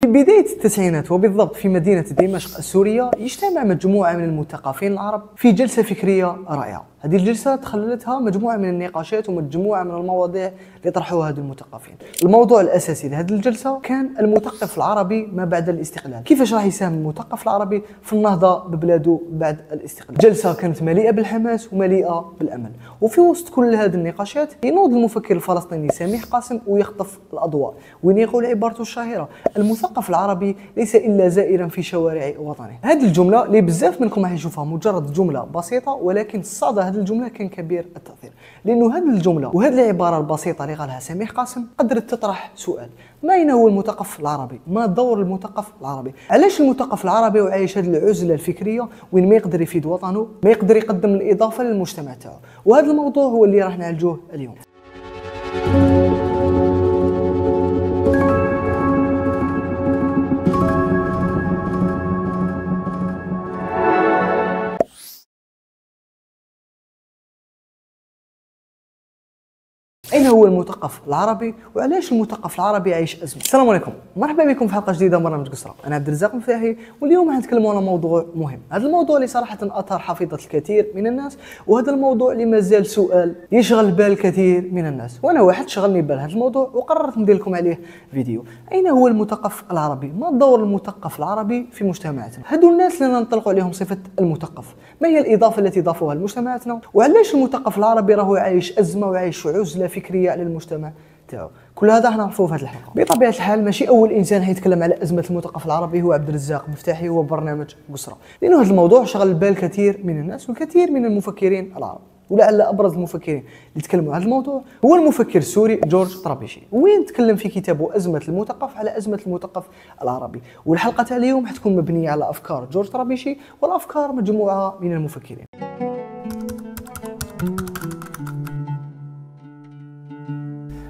في بداية التسعينات وبالضبط في مدينة دمشق السورية يجتمع مجموعة من المثقفين العرب في جلسة فكرية رائعة. هذه الجلسة تخللتها مجموعة من النقاشات ومجموعة من المواضيع اللي طرحوها هذو المثقفين. الموضوع الأساسي لهذه الجلسة كان المثقف العربي ما بعد الاستقلال، كيفاش راح يساهم المثقف العربي في النهضة ببلاده بعد الاستقلال. الجلسة كانت مليئة بالحماس ومليئة بالأمل، وفي وسط كل هذه النقاشات ينوض المفكر الفلسطيني سميح قاسم ويخطف الأضواء وين يقول عبارته الشهيرة: المثقف العربي ليس إلا زائرا في شوارع وطنه. هذه الجملة اللي بزاف منكم راح يشوفها مجرد جملة بسيطة، ولكن صدى هذه الجملة كان كبير التأثير، لأنه هذه الجملة وهذه العبارة البسيطة اللي قالها سميح قاسم قدرت تطرح سؤال: ما أين هو المثقف العربي؟ ما دور المثقف العربي؟ علاش المثقف العربي وعايش هذه العزلة الفكرية وين ما يقدر يفيد وطنه، ما يقدر يقدم الإضافة للمجتمع تاعو؟ وهذا الموضوع هو اللي راح نعالجوه اليوم. أين هو المثقف العربي وعلاش المثقف العربي عايش أزمة؟ السلام عليكم، مرحبا بكم في حلقة جديدة من برنامج قسرة. أنا عبد الرزاق مفتاحي، واليوم حنتكلموا على موضوع مهم. هذا الموضوع اللي صراحة أثار حفيظة الكثير من الناس، وهذا الموضوع اللي مازال سؤال يشغل بال الكثير من الناس، وأنا واحد شغلني بال هذا الموضوع وقررت ندير لكم عليه فيديو. أين هو المثقف العربي؟ ما دور المثقف العربي في مجتمعاتنا؟ هذو الناس اللي ننطلقوا عليهم صفة المثقف، ما هي الإضافة التي ضافوها لمجتمعاتنا؟ وعلاش المثقف العربي راهو عايش أزمة وعايش عزلة فكرية على المجتمع تاعو؟ كل هذا حنعرفوه في هذه الحلقه. بطبيعه الحال ماشي اول انسان حيتكلم على ازمه المثقف العربي هو عبد الرزاق مفتاحي هو برنامج قسرة، لانه هذا الموضوع شغل بال كثير من الناس والكثير من المفكرين العرب. ولعل ابرز المفكرين اللي تكلموا على هذا الموضوع هو المفكر السوري جورج طرابيشي، وين تكلم في كتابه ازمه المثقف على ازمه المثقف العربي. والحلقه تاع اليوم حتكون مبنيه على افكار جورج طرابيشي والافكار مجموعه من المفكرين.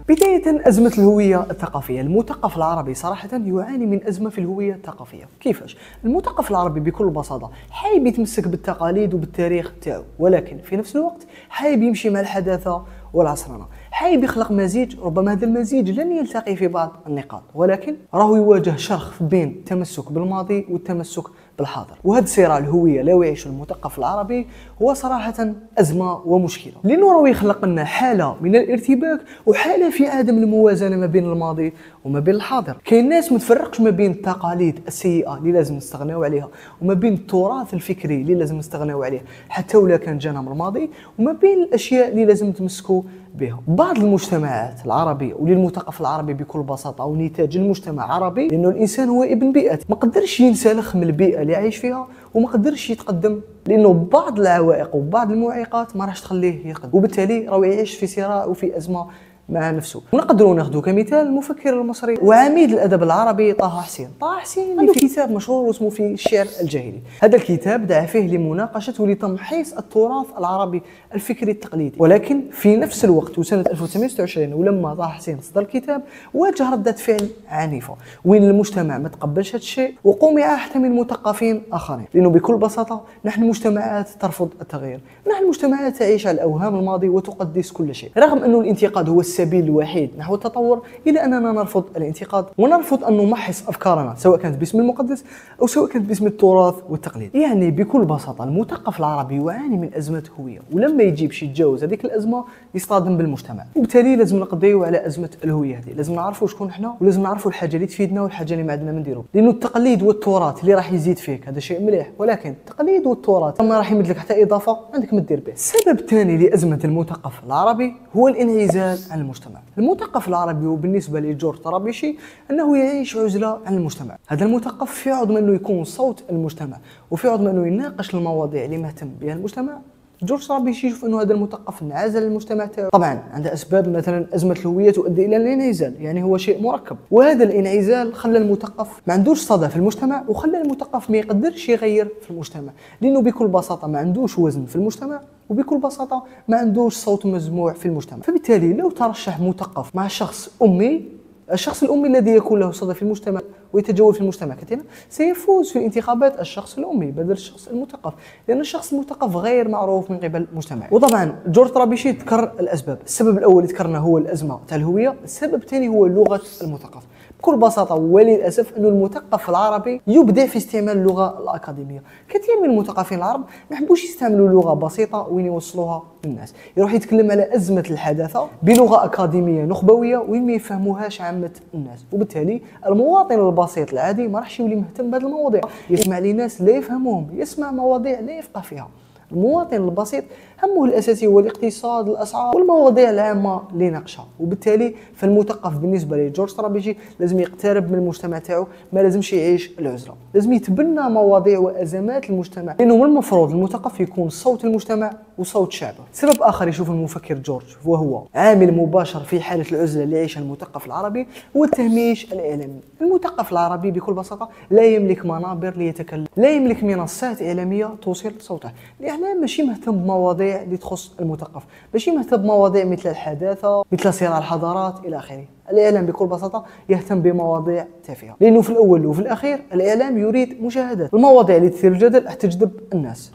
بداية أزمة الهوية الثقافية. المثقف العربي صراحة يعاني من أزمة في الهوية الثقافية. كيفاش؟ المثقف العربي بكل بساطة حابب يتمسك بالتقاليد وبالتاريخ تاعو، ولكن في نفس الوقت حابب يمشي مع الحداثة والعصرنة، حابب يخلق مزيج. ربما هذا المزيج لن يلتقي في بعض النقاط، ولكن راهو يواجه شرخ بين التمسك بالماضي والتمسك بالحاضر. وهذا صراع الهوية لا يعيش المثقف العربي هو صراحة أزمة ومشكلة، لأنه راهو يخلق لنا حالة من الارتباك وحالة في عدم الموازنة ما بين الماضي وما بين الحاضر. كاين ناس ما تفرقش ما بين التقاليد السيئة اللي لازم نستغناو عليها وما بين التراث الفكري اللي لازم نستغناو عليه حتى ولا كان جانا من الماضي، وما بين الأشياء اللي لازم نتمسكوا بها. بعض المجتمعات العربية وللمثقف العربي بكل بساطة ونتاج المجتمع عربي، لأنه الإنسان هو ابن بيئة، ما قدرش ينسلخ من البيئة اللي عايش فيها وما قدرش يتقدم، لأنه بعض العوائق وبعض المعيقات ما راحش تخليه يتقدم، وبالتالي راهو يعيش في صراع وفي أزمة مع نفسه. ونقدروا ناخذ كمثال المفكر المصري وعميد الادب العربي طه حسين. طه حسين عنده كتاب مشهور اسمه في الشعر الجاهلي. هذا الكتاب دعا فيه لمناقشه ولتمحيص التراث العربي الفكري التقليدي، ولكن في نفس الوقت وسنه 1926 ولما طه حسين صدر الكتاب واجه رده فعل عنيفه، وين المجتمع ما تقبلش هذا الشيء وقمع حتى من مثقفين اخرين، لانه بكل بساطه نحن مجتمعات ترفض التغيير، نحن مجتمعات تعيش على اوهام الماضي وتقدس كل شيء. رغم انه الانتقاد هو السبيل الوحيد نحو التطور، إلا أننا نرفض الانتقاد ونرفض أن نمحص أفكارنا سواء كانت باسم المقدس أو سواء كانت باسم التراث والتقليد. يعني بكل بساطة المثقف العربي يعاني من أزمة هوية، ولما يجيبش يتجاوز هذيك الأزمة يصطدم بالمجتمع، وبالتالي لازم نقضيو على أزمة الهوية هذه. لازم نعرفوا شكون احنا، ولازم نعرفوا الحاجة اللي تفيدنا والحاجة اللي ما عندنا ما نديرو، لأنه التقليد والتراث اللي راح يزيد فيك هذا شيء مليح، ولكن التقليد والتراث ما راح يمد لك حتى إضافة عندك ما دير به. السبب الثاني لأزمة المثقف العربي هو الانعزال عن المجتمع. المثقف العربي وبالنسبة لجورج طرابيشي أنه يعيش عزلة عن المجتمع. هذا المثقف في عوض ما أنه يكون صوت المجتمع وفي عوض ما أنه يناقش المواضيع اللي مهتم بها المجتمع، جورج طرابيشي يشوف أنه هذا المثقف انعزل المجتمع تاعو. طبعا عنده أسباب، مثلا أزمة الهوية تؤدي إلى الانعزال، يعني هو شيء مركب، وهذا الانعزال خلى المثقف ما عندوش صدى في المجتمع وخلى المثقف ما يقدرش يغير في المجتمع، لأنه بكل بساطة ما عندوش وزن في المجتمع وبكل بساطة ما عندوش صوت مسموع في المجتمع. فبالتالي لو ترشح مثقف مع شخص أمي، الشخص الأمي الذي يكون له صدى في المجتمع ويتجول في المجتمع كثيرا سيفوز في الانتخابات الشخص الأمي بدل الشخص المثقف، لأن الشخص المثقف غير معروف من قبل مجتمعه. وطبعا جورج طرابيشي ذكر الأسباب. السبب الأول اللي ذكرنا هو الأزمة تاع الهوية، السبب الثاني هو لغة المثقف. بكل بساطه وللاسف انه المثقف العربي يبدع في استعمال اللغه الاكاديميه. كثير من المثقفين العرب ما يحبوش يستعملوا لغه بسيطه وين يوصلوها للناس، يروح يتكلم على ازمه الحداثه بلغه اكاديميه نخبويه وين ما يفهموهاش عامه الناس، وبالتالي المواطن البسيط العادي ما راحش يولي مهتم بهذه المواضيع، يسمع لناس لا يفهموهم، يسمع مواضيع لا يفقه فيها. المواطن البسيط همه الاساسي هو الاقتصاد، الاسعار والمواضيع العامه اللي يناقشها، وبالتالي فالمثقف بالنسبه لجورج طرابيجي لازم يقترب من المجتمع تاعو، ما لازمش يعيش العزله، لازم يتبنى مواضيع وازمات المجتمع، لانه من المفروض المثقف يكون صوت المجتمع وصوت شعبه. سبب اخر يشوف المفكر جورج وهو عامل مباشر في حاله العزله اللي يعيشها المثقف العربي هو التهميش الاعلامي. المثقف العربي بكل بساطه لا يملك منابر ليتكلم، لا يملك منصات اعلاميه توصل صوته. الاعلام ماشي مهتم بمواضيع اللي تخص المثقف، ماشي مهتم بمواضيع مثل الحداثه، مثل صراع الحضارات الى اخره. الاعلام بكل بساطه يهتم بمواضيع تافهه، لانه في الاول وفي الاخير الاعلام يريد مشاهدات، المواضيع اللي تثير الجدل راح تجذب الناس،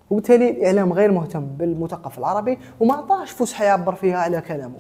وبالتالي الاعلام غير مهتم بالمثقف العربي وما عطاش فسحه يعبر فيها على كلامه.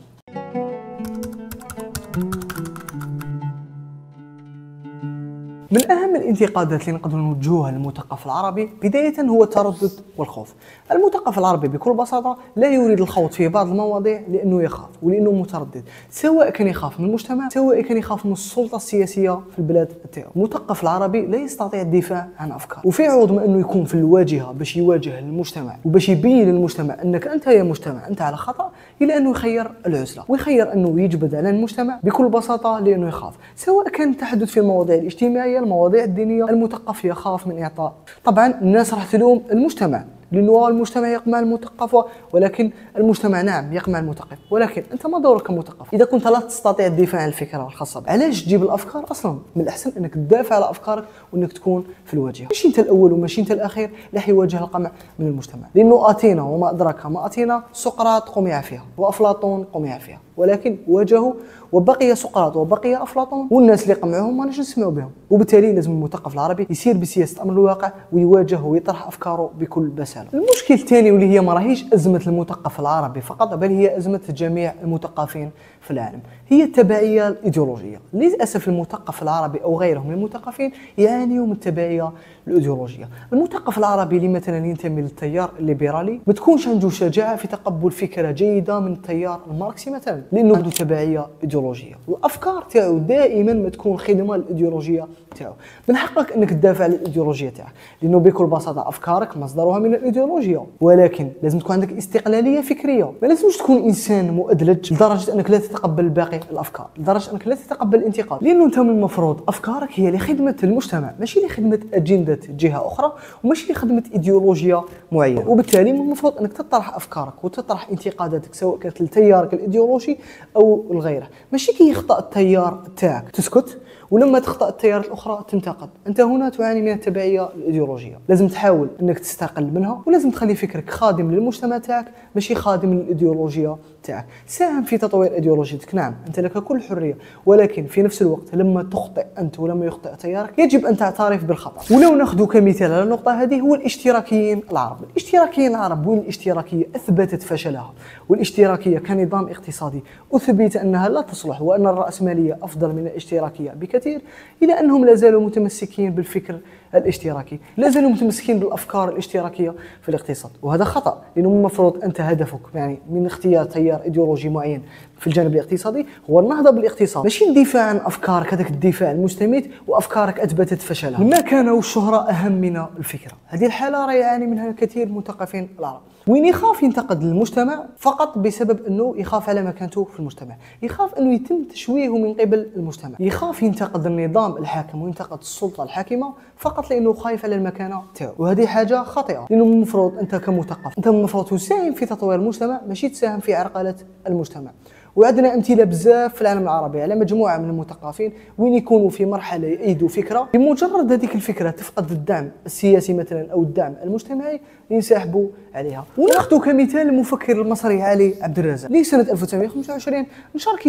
من أهم الانتقادات اللي نقدر نوجهوها للمثقف العربي بداية هو التردد والخوف. المثقف العربي بكل بساطة لا يريد الخوض في بعض المواضيع لأنه يخاف ولأنه متردد، سواء كان يخاف من المجتمع سواء كان يخاف من السلطة السياسية في البلاد تاعو. المثقف العربي لا يستطيع الدفاع عن أفكاره، وفي عوض ما أنه يكون في الواجهة باش يواجه المجتمع وباش يبين للمجتمع أنك أنت يا مجتمع أنت على خطأ، إلى أنه يخير العزلة ويخير أنه يجبد على المجتمع بكل بساطة لأنه يخاف، سواء كان التحدث في المواضيع الاجتماعية المواضيع الدينية. المثقف يخاف من إعطاء، طبعا الناس راح تلوم المجتمع لأنه المجتمع يقمع المثقف، ولكن المجتمع نعم يقمع المثقف، ولكن أنت ما دورك كمثقف إذا كنت لا تستطيع الدفاع عن الفكرة الخاصة بك. علاش تجيب الأفكار أصلا؟ من الأحسن أنك تدافع على أفكارك وأنك تكون في الواجهة، ماشي أنت الأول وماشي أنت الأخير راح يواجه القمع من المجتمع، لأنه أتينا وما أدراك ما أتينا سقراط قمع فيها وأفلاطون قمع فيها، ولكن واجهوا وبقي سقراط وبقي أفلاطون، والناس اللي قمعوهم ما نجمش نسمعوا بهم. وبالتالي لازم المثقف العربي يسير بسياسة أمر الواقع ويواجه ويطرح أفكاره بكل بسالة. المشكل الثاني واللي هي ما راهيش أزمة المثقف العربي فقط، بل هي أزمة جميع المثقفين في العالم، هي التبعية الإيديولوجية. للأسف المثقف العربي أو غيره من المثقفين يعانيوا من التبعية الإيديولوجية. المثقف العربي اللي مثلا ينتمي للتيار الليبرالي ما تكونش عنده شجاعة في تقبل فكرة جيدة من التيار الماركسي مثلا، لأنه عنده تبعية إيديولوجية، والأفكار تاعو دائما ما تكون خدمة للإيديولوجية تاعو. من حقك أنك تدافع على الإيديولوجية تاعك، لأنه بكل بساطة أفكارك مصدرها من الإيديولوجيا، ولكن لازم تكون عندك استقلالية فكرية، ما لازمش تكون إنسان مؤدلج لدرجة أنك لا تتقبل باقي الأفكار، لدرجة أنك لا تتقبل الانتقاد، لأنه أنت من المفروض أفكارك هي لخدمة المجتمع ماشي لخدمة أجندة جهة أخرى وماشي لخدمة إيديولوجيا معينة. وبالتالي من المفروض أنك تطرح أفكارك وتطرح انتقاداتك سواء كانت لتيارك الإيديولوجي أو لغيره، ماشي كي يخطأ التيار تاعك تسكت ولما تخطأ التيارات الأخرى تنتقد. أنت هنا تعاني من التبعية الإيديولوجية، لازم تحاول أنك تستقل منها ولازم تخلي فكرك خادم للمجتمع تاعك ماشي خادم للإيديولوجيا تاعك. ساهم في تطوير إيديولوجيتك، نعم أنت لك كل حرية، ولكن في نفس الوقت لما تخطئ أنت ولما يخطئ تيارك يجب أن تعترف بالخطأ. ولو ناخذ كمثال على النقطة هذه هو الاشتراكيين العرب. الاشتراكيين العرب وين الاشتراكية أثبتت فشلها، والاشتراكية كنظام اقتصادي أثبت أنها لا تصلح وأن الرأسمالية أفضل من الاشتراكية بكثير، إلى أنهم لا زالوا متمسكين بالفكر الاشتراكي، لا زالوا متمسكين بالأفكار الاشتراكية في الاقتصاد، وهذا خطأ، لأنه المفروض أنت هدفك يعني من اختيار تيار إيديولوجي معين في الجانب الاقتصادي هو النهضة بالاقتصاد، ماشي الدفاع عن أفكارك هذاك الدفاع المستميت وأفكارك أثبتت فشلها. المكانة والشهرة أهم من الفكرة، هذه الحالة راه يعاني منها كثير من المثقفين العرب، وين يخاف ينتقد المجتمع فقط بسبب أنه يخاف على مكانته في المجتمع، يخاف أنه يتم تشويهه من قبل المجتمع، يخاف ينتقد النظام الحاكم وينتقد السلطة الحاكمة فقط لأنه خايف على المكانة تاعو، وهذه حاجة خاطئة، لأنه المفروض أنت كمثقف أنت المفروض تساهم في تطوير المجتمع ماشي تساهم في عرقلة المجتمع. وعندنا امثله بزاف في العالم العربي على مجموعه من المثقفين وين يكونوا في مرحله يأيدوا فكره، بمجرد هذيك الفكره تفقد الدعم السياسي مثلا او الدعم المجتمعي ينسحبوا عليها. وناخذ كمثال المفكر المصري علي عبد الرازق اللي سنه 1925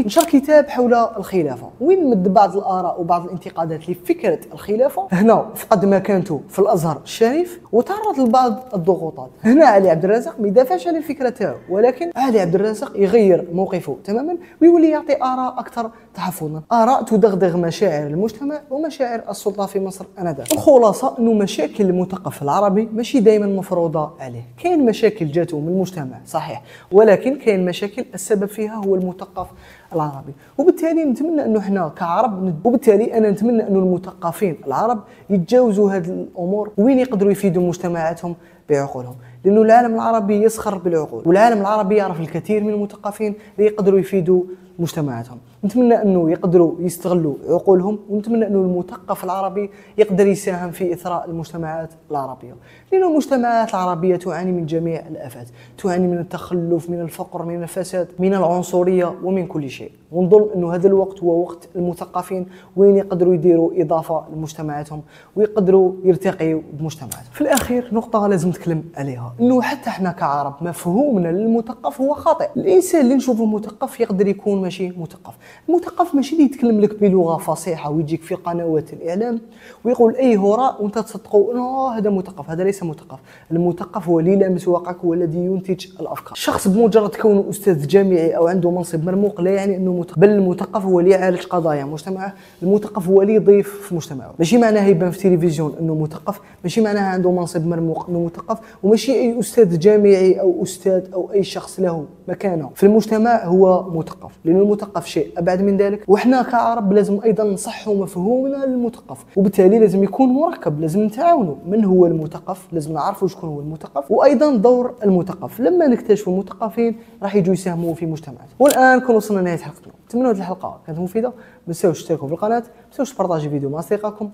نشر كتاب حول الخلافه، وين مد بعض الاراء وبعض الانتقادات لفكره الخلافه. هنا فقد مكانته في الازهر الشريف وتعرض لبعض الضغوطات. هنا علي عبد الرازق ما يدافعش عن الفكره تاعو، ولكن علي عبد الرازق يغير موقفه تماما، ويولي يعطي آراء أكثر تحفظا، آراء تدغدغ مشاعر المجتمع ومشاعر السلطة في مصر آنذاك. الخلاصة أنه مشاكل المثقف العربي ماشي دائما مفروضة عليه، كاين مشاكل جاتو من المجتمع صحيح، ولكن كاين مشاكل السبب فيها هو المثقف العربي. وبالتالي نتمنى انه احنا كعرب وبالتالي انا نتمنى انه المثقفين العرب يتجاوزوا هذه الامور وين يقدروا يفيدوا مجتمعاتهم بعقولهم، لانه العالم العربي يسخر بالعقول، والعالم العربي يعرف الكثير من المثقفين اللي يقدروا يفيدوا مجتمعاتهم. نتمنى انه يقدروا يستغلوا عقولهم، ونتمنى انه المثقف العربي يقدر يساهم في اثراء المجتمعات العربيه، لأن المجتمعات العربيه تعاني من جميع الافات، تعاني من التخلف، من الفقر، من الفساد، من العنصريه، ومن كل شيء. ونظن انه هذا الوقت هو وقت المثقفين وين يقدروا يديروا اضافه لمجتمعاتهم ويقدروا يرتقيوا بمجتمعاتهم. في الاخير نقطه لازم نتكلم عليها، انه حتى احنا كعرب مفهومنا للمثقف هو خاطئ. الانسان اللي نشوفه مثقف يقدر يكون ماشي مثقف. المثقف ماشي اللي يتكلم لك بلغه فصيحه ويجيك في قنوات الاعلام ويقول اي هراء وانت تصدقوا هذا مثقف. هذا ليس مثقف. المثقف هو اللي يلامس واقعك، هو الذي ينتج الافكار. الشخص بمجرد كونه استاذ جامعي او عنده منصب مرموق لا يعني انه مثقف، بل المثقف هو اللي يعالج قضايا مجتمعه، المثقف هو اللي يضيف في مجتمعه. ماشي معناه يبان في التلفزيون انه مثقف، ماشي معناه عنده منصب مرموق انه مثقف، وماشي اي استاذ جامعي او استاذ او اي شخص له مكانه في المجتمع هو مثقف، لأن المثقف شيء ابعد من ذلك. وإحنا كعرب لازم ايضا نصحوا مفهومنا للمثقف، وبالتالي لازم يكون مركب، لازم نتعاونوا. من هو المثقف؟ لازم نعرفوا شكون هو المثقف، وايضا دور المثقف. لما نكتشفوا المثقفين راح يجوا يساهموا في مجتمعات. والان كنا وصلنا لنهايه حلقتنا. اتمنى هذه الحلقه كانت مفيده. ما تنساوش تشتركوا في القناه، ما تنساوش تبارطاجي فيديو مع اصدقائكم.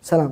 سلام.